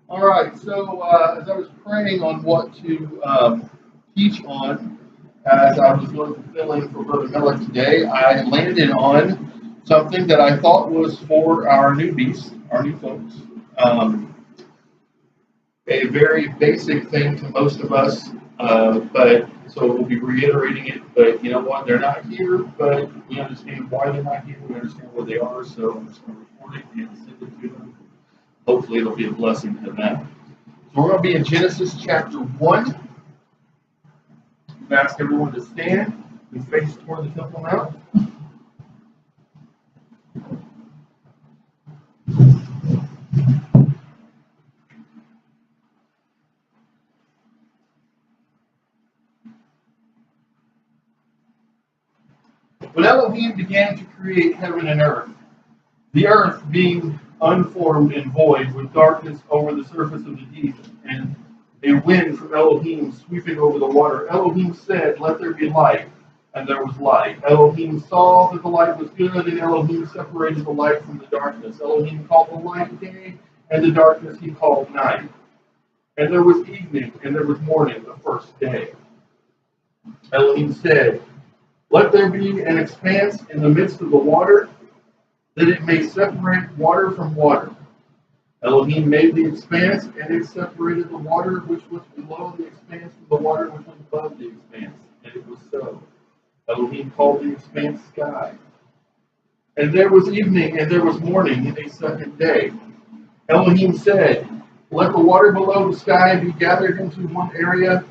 All right, so as I was praying on what to teach on, as I was going to fill in for Brother Miller today, I landed on something that I thought was for our newbies, our new folks. Um, a very basic thing to most of us, but so we'll be reiterating it. But you know what? They're not here, but we understand why they're not here. We understand where they are, so I'm just going to record it and send it to them. Hopefully, it'll be a blessing to them. So we're going to be in Genesis chapter 1. I've asked everyone to stand and face toward the Temple Mount. When Elohim began to create heaven and earth, the earth being unformed and void, with darkness over the surface of the deep, and a wind from Elohim sweeping over the water, Elohim said, "Let there be light," and there was light. Elohim saw that the light was good, and Elohim separated the light from the darkness. Elohim called the light day, and the darkness he called night. And there was evening, and there was morning, the first day. Elohim said, "Let there be an expanse in the midst of the water, that it may separate water from water." Elohim made the expanse, and it separated the water which was below the expanse from the water which was above the expanse. And it was so. Elohim called the expanse sky. And there was evening, and there was morning, a second day. Elohim said, "Let the water below the sky be gathered into one area,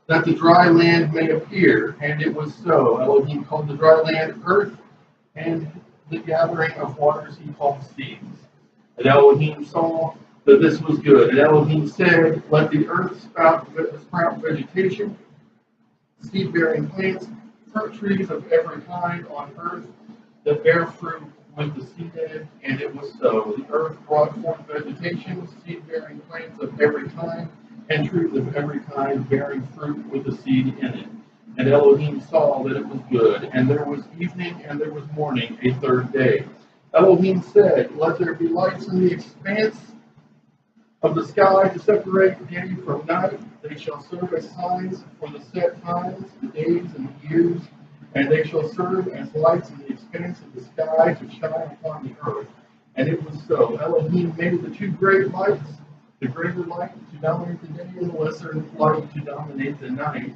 that the dry land may appear." And it was so. Elohim called the dry land earth, and the gathering of waters he called seas. And Elohim saw that this was good. And Elohim said, "Let the earth sprout vegetation, seed-bearing plants, fruit trees of every kind on earth that bear fruit with the seed in it." And it was so. The earth brought forth vegetation, seed-bearing plants of every kind, and trees of every kind bearing fruit with the seed in it. And Elohim saw that it was good. And there was evening, and there was morning, a third day. Elohim said, "Let there be lights in the expanse of the sky to separate day from night. They shall serve as signs for the set times, the days and the years, and they shall serve as lights in the expanse of the sky to shine upon the earth." And it was so. Elohim made the two great lights, the greater light to dominate the day, and the lesser light to dominate the night,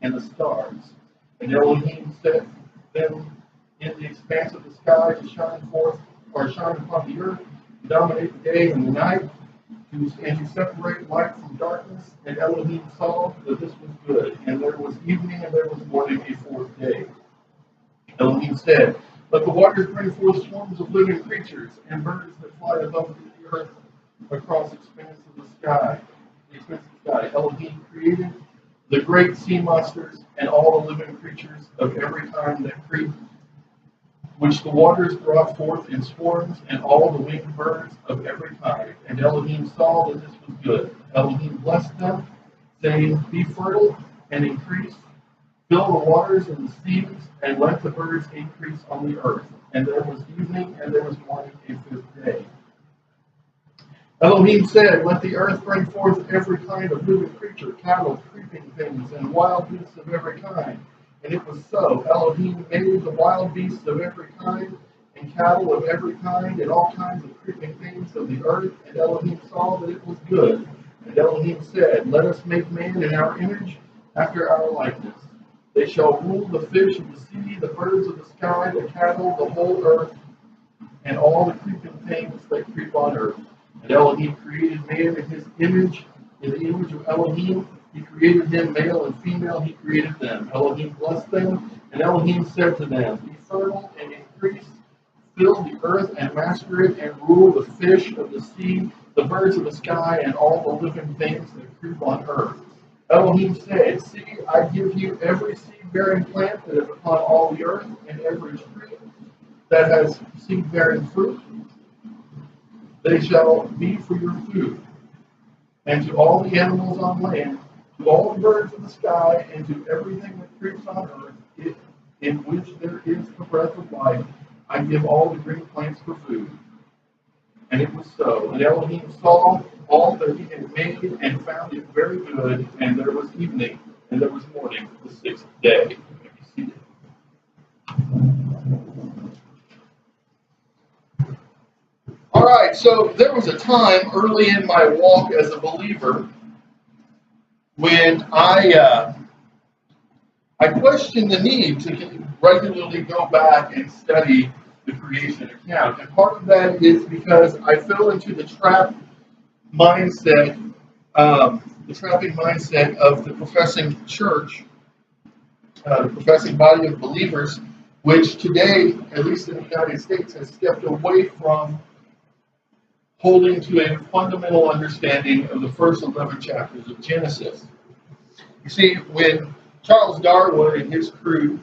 and the stars. And Elohim set them in the expanse of the sky to shine forth, or shine upon the earth, to dominate the day and the night, and to separate light from darkness. And Elohim saw that this was good. And there was evening, and there was morning, a fourth day. Elohim said, "Let the waters bring forth swarms of living creatures, and birds that fly above the earth across the expanse of the sky." The expanse of the sky. Elohim created the great sea monsters and all the living creatures of every kind that creep, which the waters brought forth in swarms, and all the winged birds of every kind. And Elohim saw that this was good. Elohim blessed them, saying, "Be fertile and increase, fill the waters and the seas, and let the birds increase on the earth." And there was evening, and there was morning, a fifth day. Elohim said, "Let the earth bring forth every kind of living creature, cattle, creeping things, and wild beasts of every kind." And it was so. Elohim made the wild beasts of every kind, and cattle of every kind, and all kinds of creeping things of the earth. And Elohim saw that it was good. And Elohim said, "Let us make man in our image, after our likeness. They shall rule the fish of the sea, the birds of the sky, the cattle, the whole earth, and all the creeping things that creep on earth." And Elohim created man in his image, in the image of Elohim. He created them, male and female, he created them. Elohim blessed them, and Elohim said to them, "Be fertile and increase, fill the earth and master it, and rule the fish of the sea, the birds of the sky, and all the living things that creep on earth." Elohim said, "See, I give you every seed-bearing plant that is upon all the earth, and every tree that has seed-bearing fruit. They shall be for your food. And to all the animals on land, to all the birds of the sky, and to everything that creeps on earth, in which there is the breath of life, I give all the green plants for food." And it was so. And Elohim saw all that he had made and found it very good, and there was evening, and there was morning, the sixth day. You may be seated. All right, so there was a time early in my walk as a believer when I questioned the need to regularly go back and study the creation account. And part of that is because I fell into the trapping mindset of the professing church, the professing body of believers, which today, at least in the United States, has stepped away from holding to a fundamental understanding of the first 11 chapters of Genesis. You see, when Charles Darwin and his crew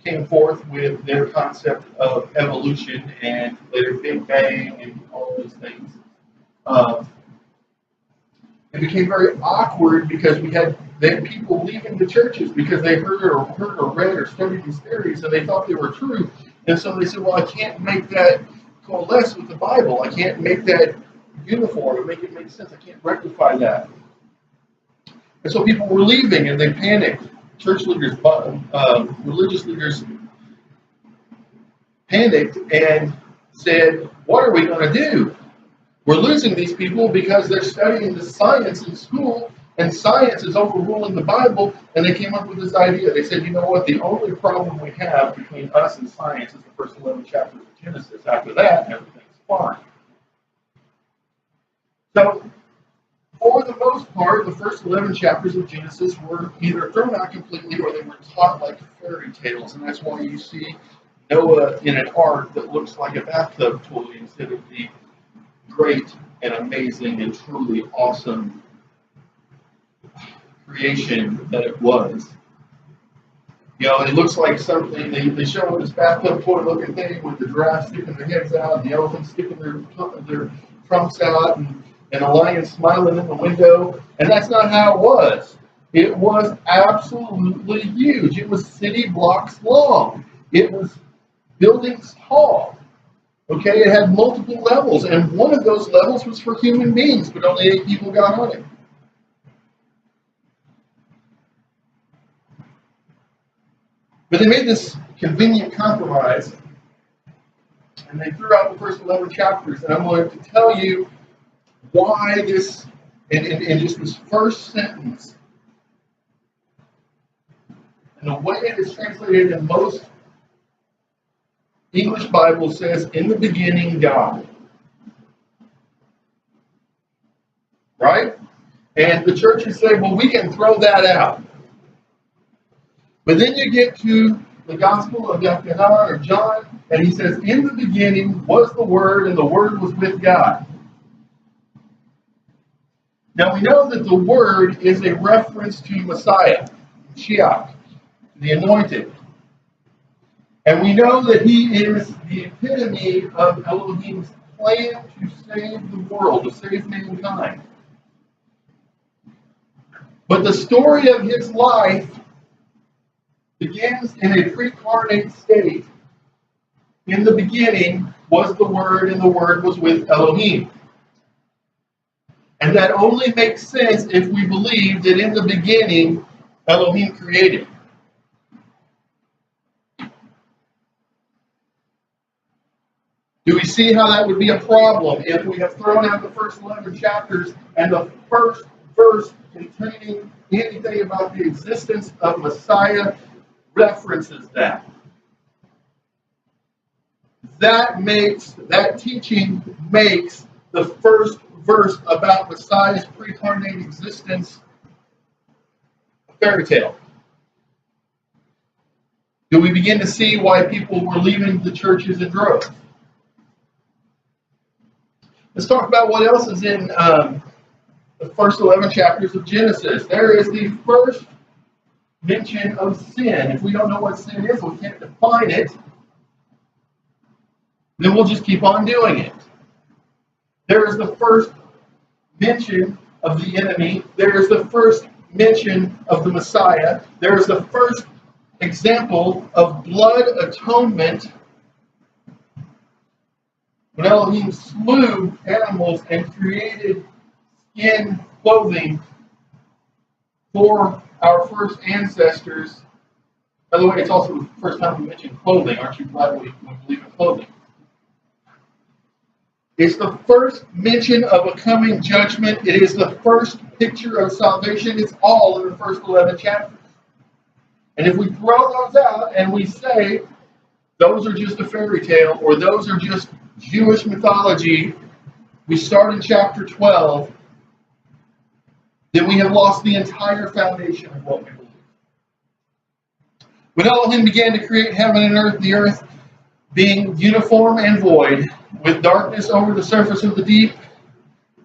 came forth with their concept of evolution and later Big Bang and all those things, it became very awkward because we had people leaving the churches because they heard or read or studied these theories and they thought they were true. And so they said, well, I can't make that coalesce with the Bible. I can't make that uniform and make it make sense. I can't rectify that. And so people were leaving and they panicked. Church leaders, religious leaders panicked and said, what are we going to do? We're losing these people because they're studying the science in school and science is overruling the Bible. And they came up with this idea. They said, you know what? The only problem we have between us and science is the first 11 chapters of Genesis. After that, everything's fine. So, for the most part, the first 11 chapters of Genesis were either thrown out completely or they were taught like fairy tales. And that's why you see Noah in an ark that looks like a bathtub toy instead of the great and amazing and truly awesome creation that it was. You know, it looks like something, they show this bathtub toy looking thing with the giraffes sticking their heads out, the elephants sticking their trunks out, and a lion smiling in the window. And that's not how it was. It was absolutely huge. It was city blocks long. It was buildings tall. Okay, it had multiple levels, and one of those levels was for human beings, but only 8 people got on it. But they made this convenient compromise, and they threw out the first 11 chapters, and I'm going to tell you why this, in just this first sentence, and the way it is translated in most English Bible says, in the beginning, God. Right? And the churches say, well, we can throw that out. But then you get to the Gospel of Yohanan or John, and he says, in the beginning was the Word, and the Word was with God. Now we know that the Word is a reference to Messiah, Mashiach, the Anointed. And we know that he is the epitome of Elohim's plan to save the world, to save mankind. But the story of his life begins in a pre-incarnate state. In the beginning was the Word, and the Word was with Elohim. And that only makes sense if we believe that in the beginning, Elohim created. Do we see how that would be a problem if we have thrown out the first 11 chapters and the first verse containing anything about the existence of Messiah references that? That teaching makes the first verse about Messiah's pre-incarnate existence a fairy tale. Do we begin to see why people were leaving the churches in droves? Let's talk about what else is in the first 11 chapters of Genesis. There is the first mention of sin. If we don't know what sin is, we can't define it, then we'll just keep on doing it. There is the first mention of the enemy. There is the first mention of the Messiah. There is the first example of blood atonement When Elohim slew animals and created skin clothing for our first ancestors. By the way, it's also the first time we mentioned clothing. Aren't you glad we believe in clothing? It's the first mention of a coming judgment. It is the first picture of salvation. It's all in the first 11 chapters. And if we throw those out and we say those are just a fairy tale or those are just Jewish mythology, we start in chapter 12, then we have lost the entire foundation of what we believe. When Elohim began to create heaven and earth, the earth being uniform and void, with darkness over the surface of the deep,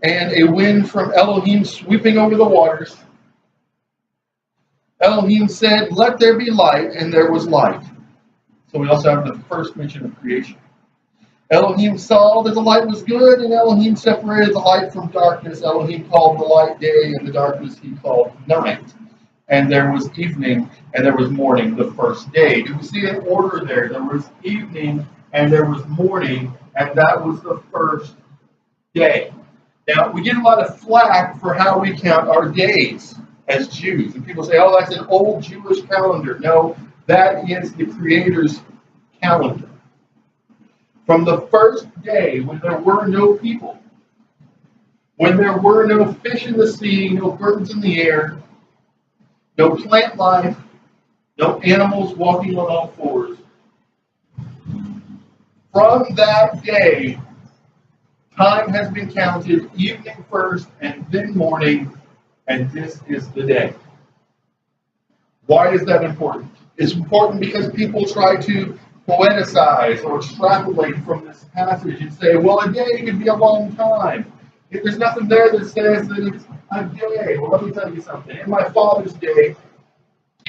and a wind from Elohim sweeping over the waters, Elohim said, "Let there be light," and there was light. So we also have the first mention of creation. Elohim saw that the light was good, and Elohim separated the light from darkness. Elohim called the light day, and the darkness he called night. And there was evening, and there was morning the first day. Do we see an order there? There was evening, and there was morning, and that was the first day. Now, we get a lot of flack for how we count our days as Jews. And people say, oh, that's an old Jewish calendar. No, that is the Creator's calendar. From the first day, when there were no people, when there were no fish in the sea, no birds in the air, no plant life, no animals walking on all fours, from that day, time has been counted, evening first and then morning, and this is the day. Why is that important? It's important because people try to poeticize or extrapolate from this passage and say, well, a day could be a long time. If there's nothing there that says that it's a day, well, let me tell you something. In my father's day,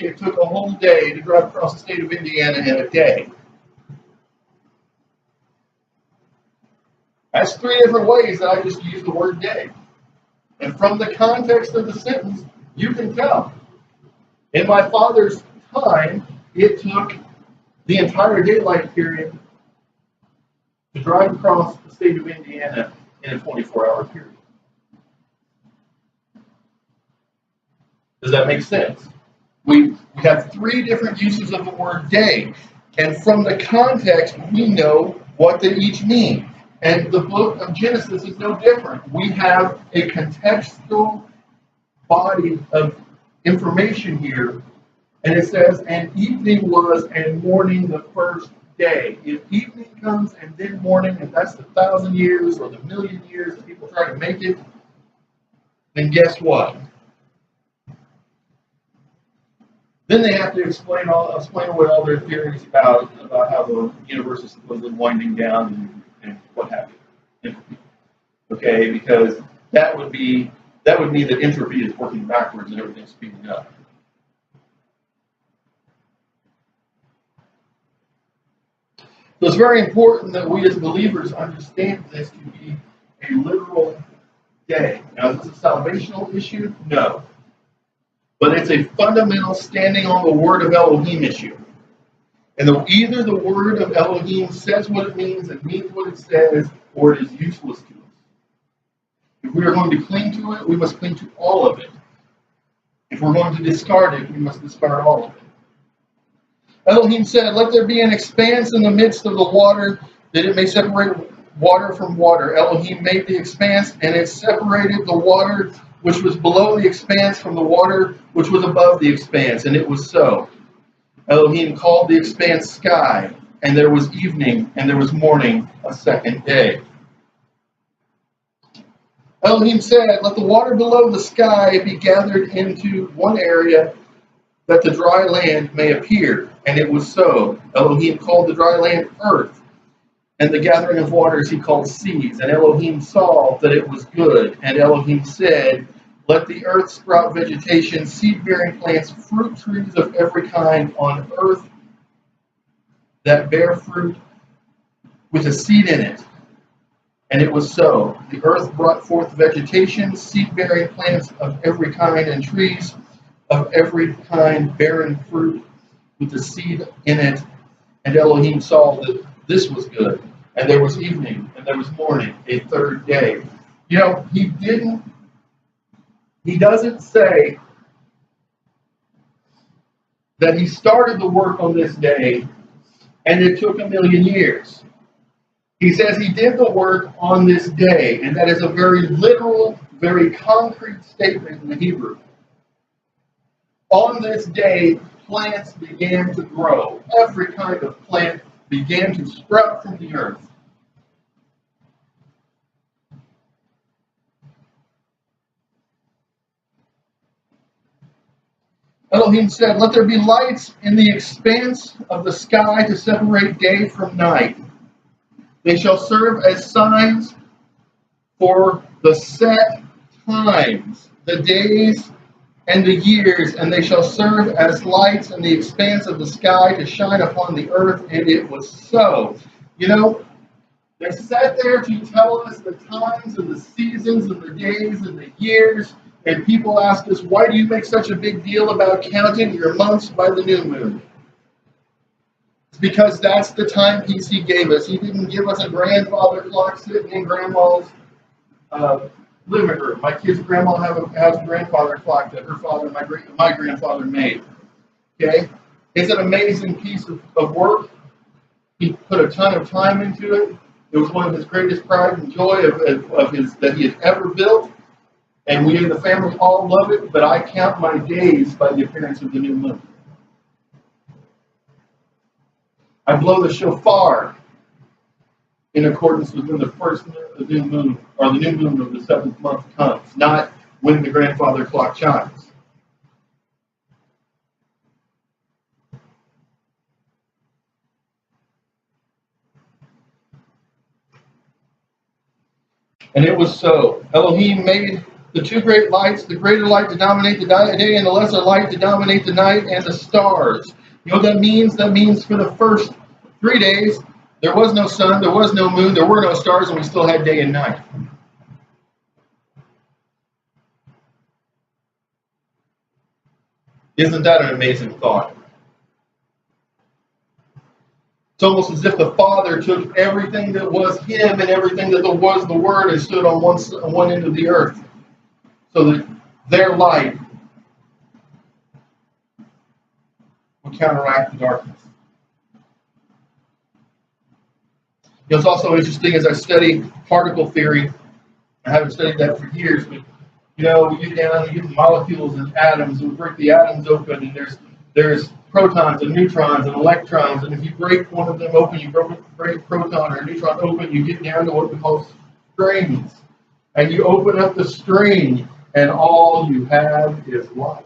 it took a whole day to drive across the state of Indiana in a day. That's three different ways that I just used the word day. And from the context of the sentence, you can tell. In my father's time, it took the entire daylight period to drive across the state of Indiana in a 24-hour period. Does that make sense? We have three different uses of the word day. And from the context, we know what they each mean. And the book of Genesis is no different. We have a contextual body of information here. And it says, and evening was, and morning the first day. If evening comes and then morning, and that's the 1,000 years or the 1,000,000 years that people try to make it, then guess what? Then they have to explain away all their theories about how the universe is supposedly winding down and what have you. Okay, because that would mean that entropy is working backwards and everything's speeding up. So it's very important that we as believers understand this to be a literal day. Now, is this a salvational issue? No. But it's a fundamental standing on the word of Elohim issue. And either the word of Elohim says what it means and means what it says, or it is useless to us. If we are going to cling to it, we must cling to all of it. If we're going to discard it, we must discard all of it. Elohim said, let there be an expanse in the midst of the water, that it may separate water from water. Elohim made the expanse, and it separated the water which was below the expanse from the water which was above the expanse, and it was so. Elohim called the expanse sky, and there was evening, and there was morning, a second day. Elohim said, let the water below the sky be gathered into one area, that the dry land may appear. And it was so. Elohim called the dry land earth, and the gathering of waters he called seas. And Elohim saw that it was good. And Elohim said, let the earth sprout vegetation, seed-bearing plants, fruit trees of every kind on earth that bear fruit with a seed in it. And it was so. The earth brought forth vegetation, seed-bearing plants of every kind, and trees of every kind bearing fruit with the seed in it. And Elohim saw that this was good. And there was evening, and there was morning, a third day. You know, he doesn't say that he started the work on this day and it took 1,000,000 years. He says he did the work on this day, and that is a very literal, very concrete statement in the Hebrew. On this day, plants began to grow. Every kind of plant began to sprout from the earth. Elohim said, "Let there be lights in the expanse of the sky to separate day from night. They shall serve as signs for the set times, the days and the years, and they shall serve as lights in the expanse of the sky to shine upon the earth." And it was so. You know, they're set there to tell us the times and the seasons and the days and the years. And people ask us, why do you make such a big deal about counting your months by the new moon? It's because that's the timepiece he gave us. He didn't give us a grandfather clock sitting in grandma's living room. My kid's grandma has a grandfather clock that her father, my grandfather made. Okay? It's an amazing piece of work. He put a ton of time into it. It was one of his greatest pride and joy that he had ever built. And we in the family all love it, but I count my days by the appearance of the new moon. I blow the shofar in accordance with when the first new moon, or the new moon of the 7th month comes, not when the grandfather clock chimes. And it was so. Elohim made the two great lights, the greater light to dominate the day and the lesser light to dominate the night, and the stars. You know what that means? That means for the first 3 days, there was no sun, there was no moon, there were no stars, and we still had day and night. Isn't that an amazing thought? It's almost as if the Father took everything that was Him and everything that was the Word and stood on one end of the earth, so that their light would counteract the darkness. It's also interesting as I study particle theory. I haven't studied that for years, but you know, we get down, you get molecules and atoms, and we break the atoms open, and there's protons and neutrons and electrons, and if you break one of them open, you break a proton or a neutron open, you get down to what we call strings. And you open up the string, and all you have is light.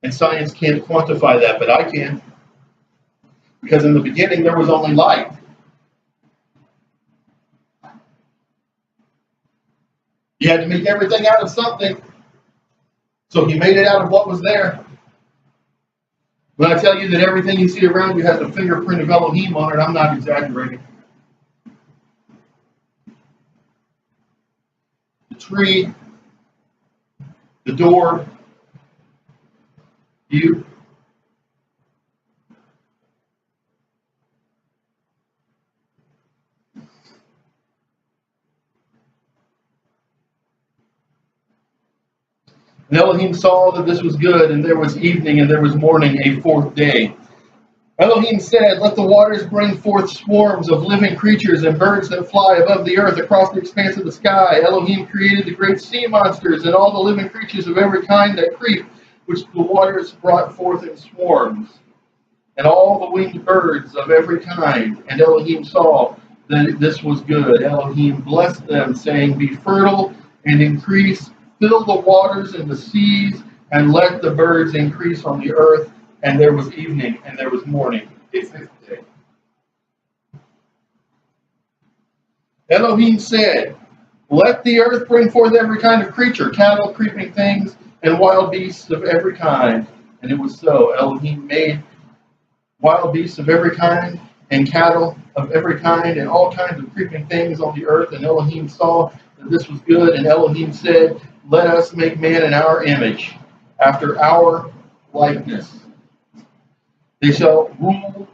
And science can't quantify that, but I can. Because in the beginning, there was only light. You had to make everything out of something. So he made it out of what was there. When I tell you that everything you see around you has a fingerprint of Elohim on it, I'm not exaggerating. The tree, the door, you. And Elohim saw that this was good, and there was evening, and there was morning, a fourth day. Elohim said, "Let the waters bring forth swarms of living creatures and birds that fly above the earth across the expanse of the sky." Elohim created the great sea monsters and all the living creatures of every kind that creep, which the waters brought forth in swarms, and all the winged birds of every kind. And Elohim saw that this was good. Elohim blessed them, saying, "Be fertile and increase, fill the waters and the seas, and let the birds increase on the earth." And there was evening, and there was morning, a fifth day. Elohim said, "Let the earth bring forth every kind of creature, cattle, creeping things, and wild beasts of every kind." And it was so. Elohim made wild beasts of every kind, and cattle of every kind, and all kinds of creeping things on the earth. And Elohim saw that this was good. And Elohim said, "Let us make man in our image, after our likeness." They shall rule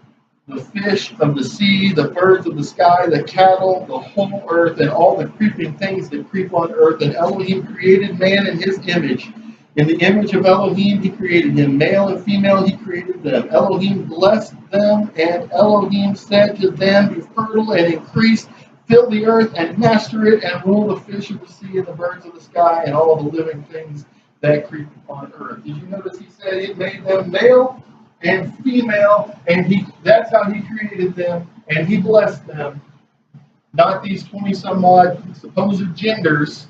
the fish of the sea, the birds of the sky, the cattle, the whole earth, and all the creeping things that creep on earth. And Elohim created man in his image. In the image of Elohim, he created him. Male and female, he created them. Elohim blessed them, and Elohim said to them, be fertile and increase, fill the earth and master it, and rule the fish of the sea and the birds of the sky and all the living things that creep upon earth. Did you notice he said he made them male and female, and that's how he created them, and he blessed them, not these 20 some odd supposed genders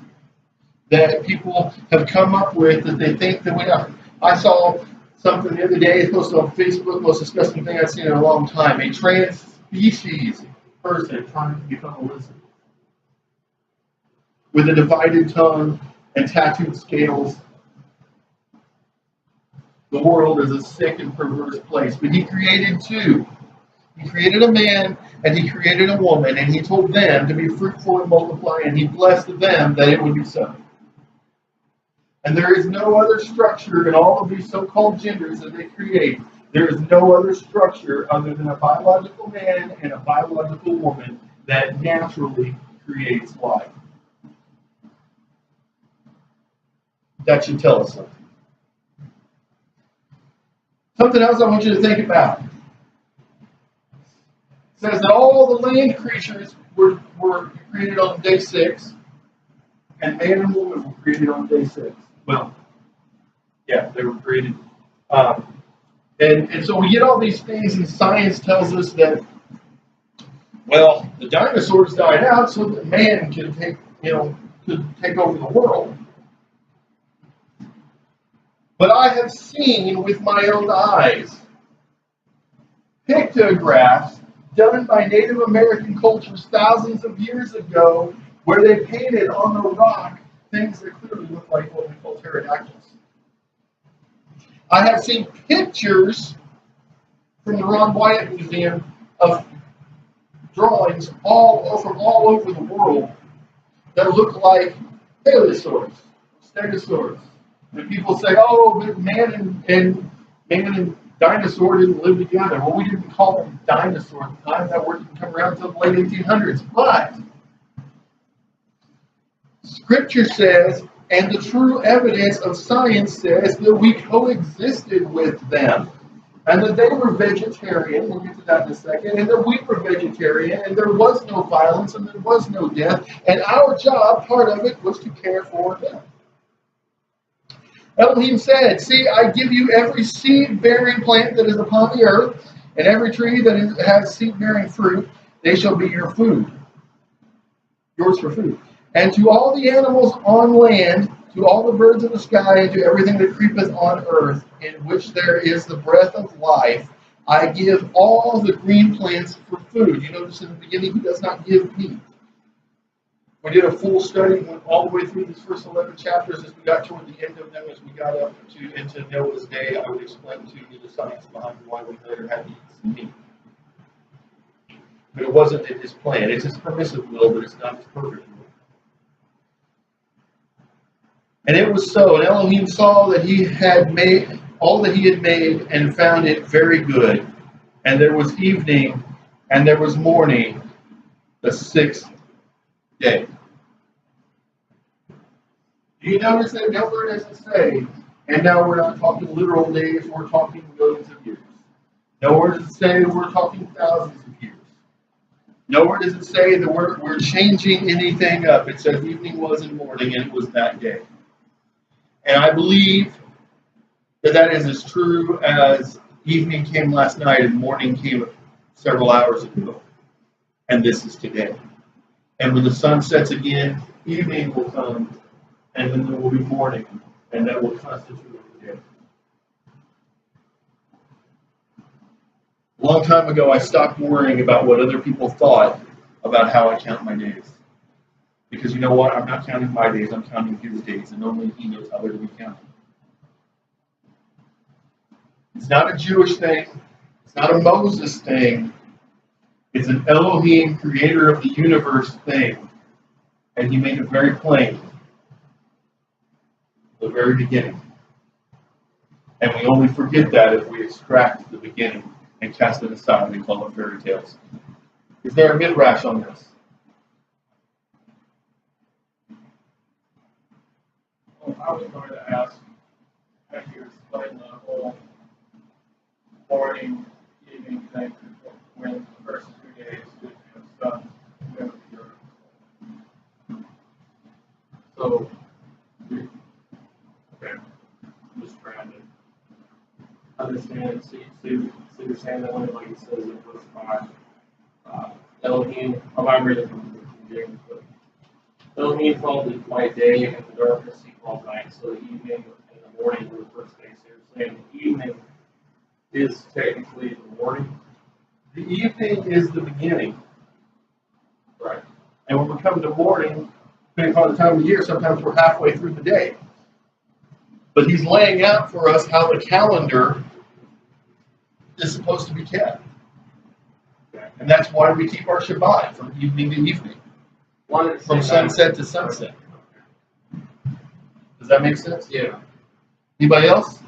that people have come up with that they think that we are. I saw something the other day, posted on Facebook, most disgusting thing I've seen in a long time. A trans species person trying to become Elizabeth, with a divided tongue and tattooed scales. The world is a sick and perverse place, but he created two. He created a man and he created a woman, and he told them to be fruitful and multiply, and he blessed them that it would be so. And there is no other structure in all of these so-called genders that they create. There is no other structure other than a biological man and a biological woman that naturally creates life. That should tell us something. Something else I want you to think about. It says that all the land creatures were created on day 6, and man and woman were created on day 6. Well, yeah, they were created. And so we get all these things, and science tells us that, well, the dinosaurs died out so that man could take over the world. But I have seen with my own eyes pictographs done by Native American cultures thousands of years ago, where they painted on the rock things that clearly look like what we call pterodactyls. I have seen pictures from the Ron Wyatt Museum of drawings from all over the world that look like Paleosaurs, Stegosaurs. And people say, oh, but man and dinosaur didn't live together. Well, we didn't call them dinosaurs at the time. That word didn't come around until the late 1800s. But Scripture says, and the true evidence of science says, that we coexisted with them. And that they were vegetarian, we'll get to that in a second, and that we were vegetarian, and there was no violence, and there was no death. And our job, part of it, was to care for them. Elohim said, see, I give you every seed-bearing plant that is upon the earth, and every tree that has seed-bearing fruit, they shall be your food. Yours for food. And to all the animals on land, to all the birds of the sky, and to everything that creepeth on earth, in which there is the breath of life, I give all the green plants for food. You notice in the beginning, he does not give meat. We did a full study, went all the way through these first 11 chapters. As we got toward the end of them, as we got up into Noah's day, I would explain to you the science behind why we later had to eat some meat. But it wasn't in his plan. It's his permissive will, but it's not his perfect will. And it was so. And Elohim saw that he had made all that he had made, and found it very good. And there was evening, and there was morning, the 6th day. Do you notice that nowhere does it say, and now we're not talking literal days, we're talking millions of years. Nowhere does it say we're talking thousands of years. Nowhere does it say that we're changing anything up. It says evening was and morning, and it was that day. And I believe that that is as true as evening came last night and morning came several hours ago. And this is today. And when the sun sets again, evening will come, and then there will be morning, and that will constitute the day. A long time ago, I stopped worrying about what other people thought about how I count my days. Because you know what? I'm not counting my days, I'm counting his days, and only he knows how they're to be counted. It's not a Jewish thing. It's not a Moses thing. It's an Elohim, creator of the universe thing. And he made it very plain. The very beginning. And we only forget that if we extract the beginning and cast it aside and call it fairy tales. Is there a midrash on this? Well, I was going to ask, how do you explain the whole morning, evening thing when the first 2 days didn't have sun, when the earth? So, okay, I'm just trying to understand. So you're saying that when, like it says in verse 5, Elohim, I'm reading from the King James, but Elohim called it by day, and the darkness he called night. So the evening and the morning were the first day. So you're saying the evening is technically the morning? The evening is the beginning. Right. And when we come to morning, depending on the time of year, sometimes we're halfway through the day. But he's laying out for us how the calendar is supposed to be kept. Okay. And that's why we keep our Shabbat from evening to evening, from sunset to sunset. Does that make sense? Yeah. Anybody else?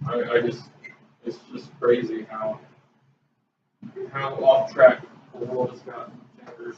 I just, it's just crazy how off track the world has gotten. There's